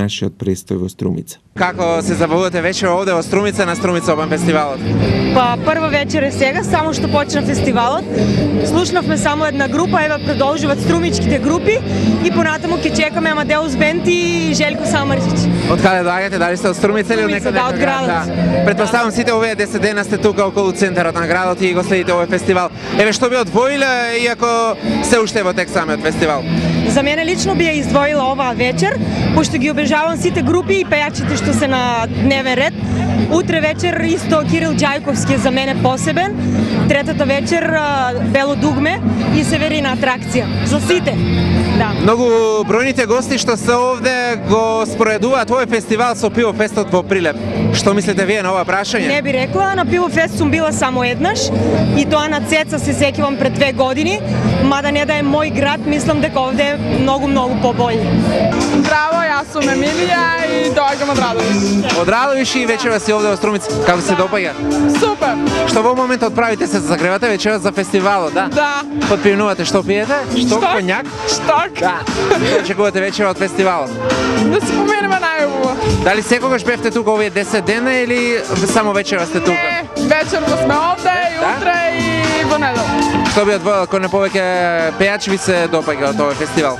нашиот престој во Струмица. Како се забавувате вечер овде во Струмица на Струмица Обан фестивалот? Па прва вечер е сега, само што почна фестивалот. Слушнавме само една група, ева продолжуваат струмичките групи и понатаму ќе чекаме Амадеус Бенд и Желко Самарџич. Од каде доаѓате? Дали сте од Струмица или од некаде? Да, од градот. Предпоставам сите овие 10 дена сте тука околу центарот на градот и го следите овој фестивал. Еве што би одвоиле иако се уште во тек самиот фестивал? За мене лично би ја издвоила оваа вечер, пошто ги обежавам сите групи и пејачите што се на дневен ред. Утре вечер исто Кирил Ѓајковски е за мене посебен. Третата вечер Бело дугме и Северина атракција. За сите. Да. Многу бројните гости што се овде го споредуваат овој фестивал со Пивофестот во Прилеп. Што мислите вие на ова прашање? Не би рекла, на Пивофест сум била само еднаш и тоа на Цеца се сеќавам пред 2 години, мада не да е мој град, мислам дека овде е многу побољи. Здраво, јас сум Емилија и доаѓам од Радовиш. Од Радовиш и вечера си овде во Струмица. Како се допаѓа? Супер. Што во моментот правите, се загревате вечера за фестивалот, да? Да. Подпивнувате, што пиете? Шток, конјак? Шток. Да. Што очекувате вечера од фестивалот? Да се поминеме најубаво. Дали секогаш бевте тука овие 10 дена или само вечера сте тука? Не, вечерно сме овде и утре и во недела. Што би одвоил, ако не повеќе пејач ви се допаѓа од овој фестивал?